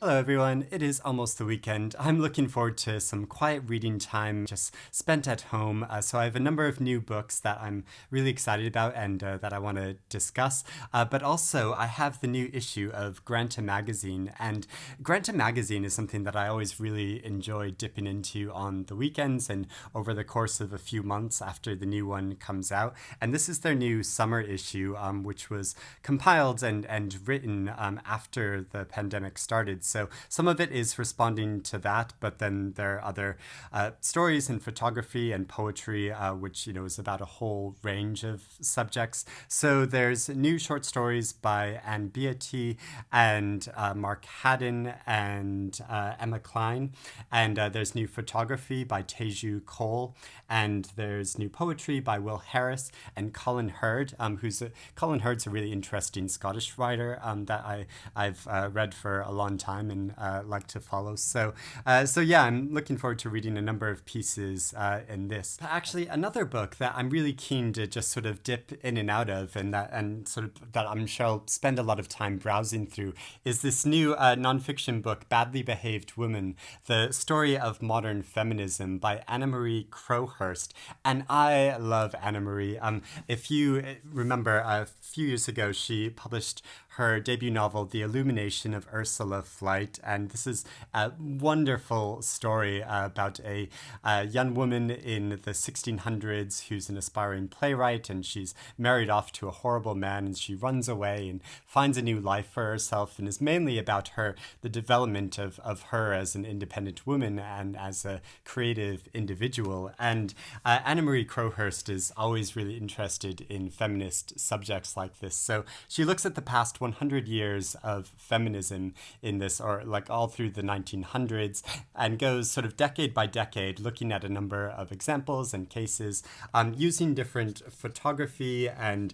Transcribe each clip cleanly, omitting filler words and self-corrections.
Hello everyone, it is almost the weekend. I'm looking forward to some quiet reading time just spent at home. So I have a number of new books that I'm really excited about and that I want to discuss. But also I have the new issue of Granta magazine, and Granta magazine is something that I always really enjoy dipping into on the weekends and over the course of a few months after the new one comes out. And this is their new summer issue, which was compiled and written after the pandemic started. So some of it is responding to that, but then there are other stories and photography and poetry, which, is about a whole range of subjects. So there's new short stories by Anne Beatty and Mark Haddon and Emma Klein. And there's new photography by Teju Cole. And there's new poetry by Will Harris and Colin Hurd, Colin Hurd's a really interesting Scottish writer that I've read for a long time and like to follow. So yeah, I'm looking forward to reading a number of pieces in this. Actually, another book that I'm really keen to just sort of dip in and out of, and that I'm sure I'll spend a lot of time browsing through, is this new nonfiction book, Badly Behaved Woman: The Story of Modern Feminism by Anna Marie Crowhurst. And I love Anna Marie. If you remember, a few years ago, she published her debut novel, The Illumination of Ursula Flight. And this is a wonderful story about a young woman in the 1600s who's an aspiring playwright, and she's married off to a horrible man, and she runs away and finds a new life for herself, and is mainly about the development of her as an independent woman and as a creative individual. And Anna Marie Crowhurst is always really interested in feminist subjects like this. So she looks at the past 100 years of feminism in this, or like all through the 1900s, and goes sort of decade by decade, looking at a number of examples and cases, using different photography and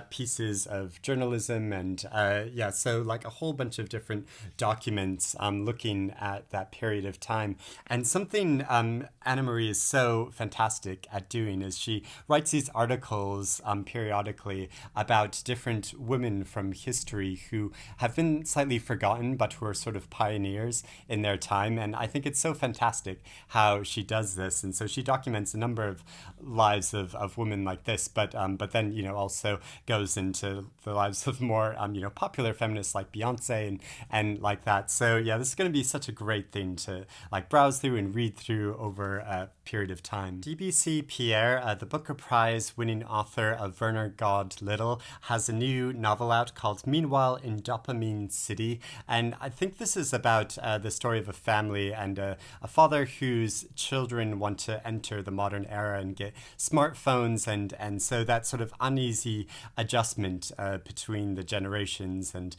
pieces of journalism, and so like a whole bunch of different documents looking at that period of time. And something Anna Marie is so fantastic at doing is she writes these articles periodically about different women from history who have been slightly forgotten but who are sort of pioneers in their time. And I think it's so fantastic how she does this. And so she documents a number of lives of women like this, but then also goes into the lives of more popular feminists like Beyonce and like that. So yeah, this is going to be such a great thing to like browse through and read through over a period of time. DBC Pierre, the Booker Prize winning author of Werner God Little, has a new novel out called Meanwhile in Dopamine City. And I think this is about the story of a family and a father whose children want to enter the modern era and get smartphones, and so that sort of uneasy adjustment between the generations and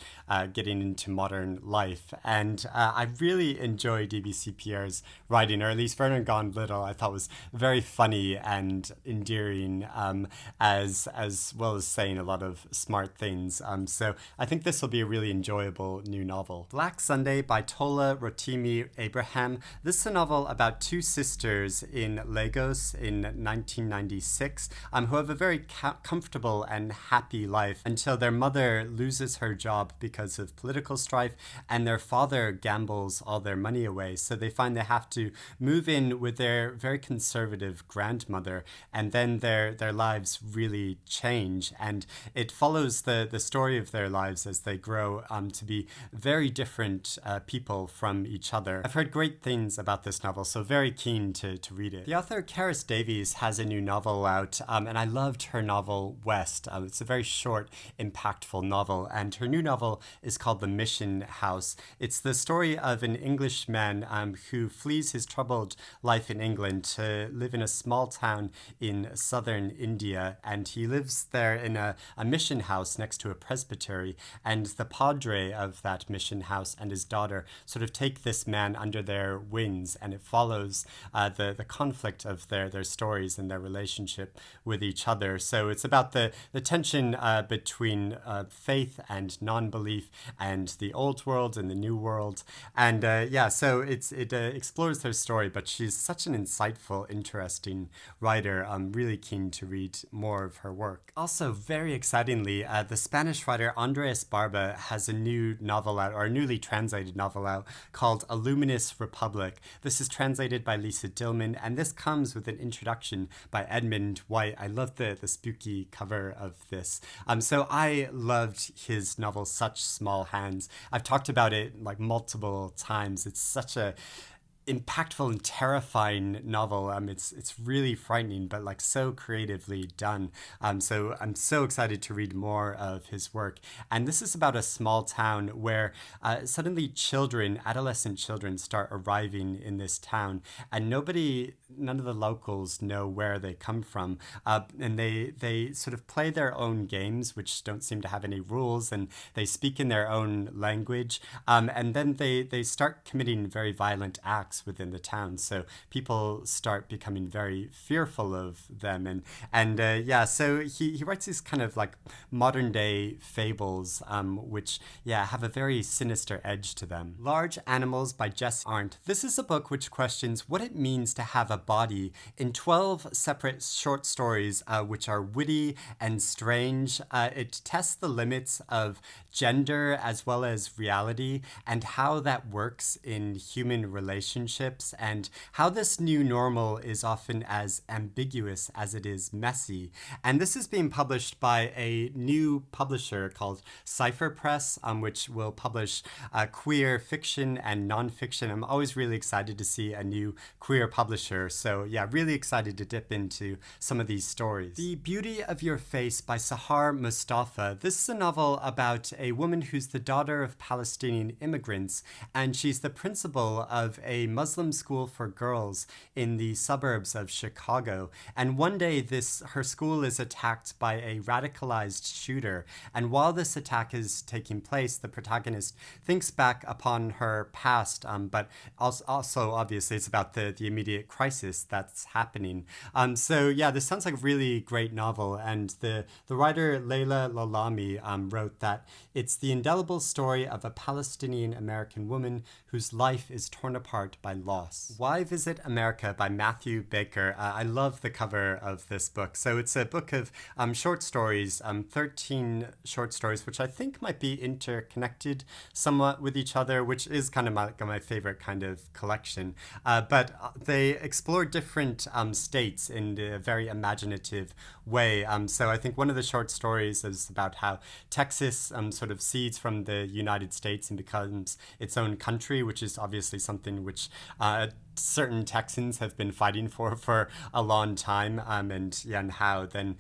getting into modern life. And I really enjoy DBC Pierre's writing, or at least Werner Gone Little I thought was very funny and endearing, as well as saying a lot of smart things. So I think this will be a really enjoyable new novel. Black Sunday by Tola, Rotimi, Abraham. This is a novel about two sisters in Lagos in 1996 who have a very comfortable and happy life until their mother loses her job because of political strife and their father gambles all their money away. So they find they have to move in with their very conservative grandmother, and then their lives really change. And it follows the story of their lives as they grow to be very different people from each other. I've heard great things about this novel, so very keen to read it. The author Carys Davies has a new novel out, and I loved her novel West. It's a very short, impactful novel, and her new novel is called The Mission House. It's the story of an Englishman who flees his troubled life in England to live in a small town in southern India, and he lives there in a mission house next to a presbytery, and the padre of that mission house and his daughter sort of take this man under their wings, and it follows the conflict of their stories and their relationship with each other. So it's about the tension between faith and non-belief and the old world and the new world. And so it explores their story, but she's such an insightful, interesting writer. I'm really keen to read more of her work. Also, very excitingly, the Spanish writer Andres Barba has a new novel out, or a newly translated novel out, called A Luminous Republic. This is translated by Lisa Dillman, and this comes with an introduction by Edmund White. I love the spooky cover of this. So I loved his novel, Such Small Hands. I've talked about it like multiple times. It's such a impactful and terrifying novel. It's really frightening, but like so creatively done. So I'm so excited to read more of his work. And this is about a small town where suddenly adolescent children start arriving in this town, and none of the locals know where they come from. And they sort of play their own games, which don't seem to have any rules, and they speak in their own language. And then they start committing very violent acts within the town, so people start becoming very fearful of them, so he writes these kind of like modern day fables, which have a very sinister edge to them. Large Animals by Jess, Arndt. This is a book which questions what it means to have a body in 12 separate short stories, which are witty and strange. It tests the limits of gender as well as reality, and how that works in human relationships, and how this new normal is often as ambiguous as it is messy. And this is being published by a new publisher called Cipher Press, which will publish queer fiction and nonfiction. I'm always really excited to see a new queer publisher, so really excited to dip into some of these stories. The Beauty of Your Face by Sahar Mustafah. This is a novel about a woman who's the daughter of Palestinian immigrants, and she's the principal of a Muslim school for girls in the suburbs of Chicago. And one day her school is attacked by a radicalized shooter, and while this attack is taking place, the protagonist thinks back upon her past, but also obviously it's about the immediate crisis that's happening. This sounds like a really great novel, and the writer Leila Lalami wrote that it's the indelible story of a Palestinian American woman whose life is torn apart by loss. Why Visit America by Matthew Baker. I love the cover of this book. So it's a book of short stories, 13 short stories, which I think might be interconnected somewhat with each other, which is kind of my favorite kind of collection. But they explore different states in a very imaginative way. So I think one of the short stories is about how Texas sort of cedes from the United States and becomes its own country, which is obviously something which certain Texans have been fighting for a long time, and how then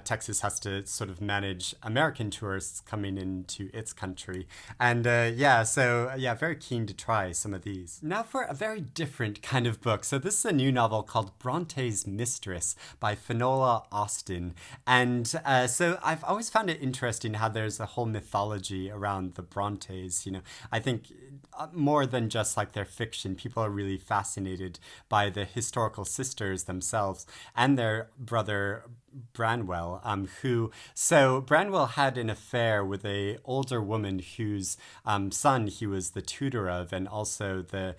Texas has to sort of manage American tourists coming into its country. And very keen to try some of these. Now for a very different kind of book. So this is a new novel called Bronte's Mistress by Finola Austin. And so I've always found it interesting how there's a whole mythology around the Brontes. I think more than just like their fiction, people are really fascinated by the historical sisters themselves and their brother Branwell, Branwell had an affair with a older woman whose son he was the tutor of, and also the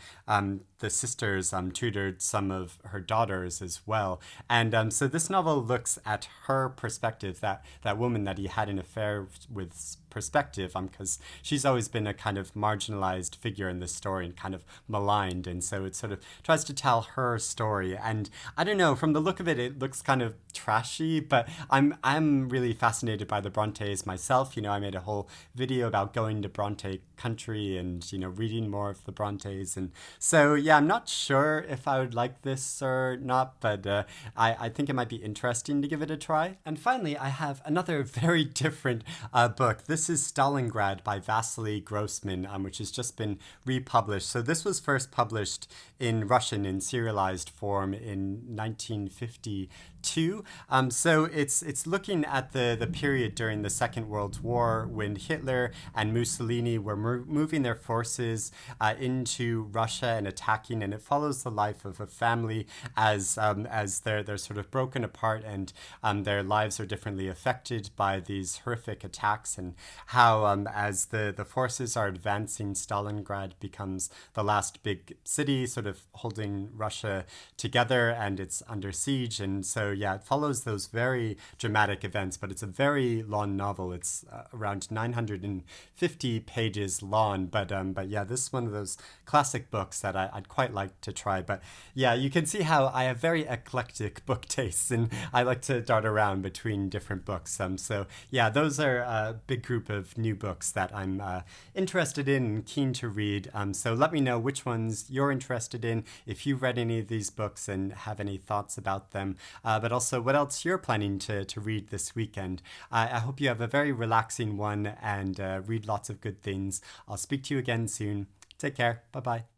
sisters tutored some of her daughters as well. And so this novel looks at her perspective, that woman that he had an affair with perspective, because she's always been a kind of marginalized figure in this story and kind of maligned, and so it sort of tries to tell her story. And I don't know, from the look of it, it looks kind of trashy, but I'm really fascinated by the Brontes myself. I made a whole video about going to Bronte country and reading more of the Brontes, and so I'm not sure if I would like this or not, but I think it might be interesting to give it a try. And finally, I have another very different book. This is Stalingrad by Vasily Grossman, which has just been republished. So this was first published in Russian in serialized form in 1952. So it's looking at the period during the Second World War when Hitler and Mussolini were moving their forces into Russia and attacking unpacking, and it follows the life of a family as they're sort of broken apart, and their lives are differently affected by these horrific attacks, and how as the forces are advancing, Stalingrad becomes the last big city, sort of holding Russia together, and it's under siege. And so yeah, it follows those very dramatic events, but it's a very long novel. It's around 950 pages long, but yeah, this is one of those classic books that I'd quite like to try. But yeah, you can see how I have very eclectic book tastes, and I like to dart around between different books. So yeah, those are a big group of new books that I'm interested in and keen to read. So let me know which ones you're interested in, if you've read any of these books and have any thoughts about them, but also what else you're planning to read this weekend. I hope you have a very relaxing one and read lots of good things. I'll speak to you again soon. Take care. Bye-bye.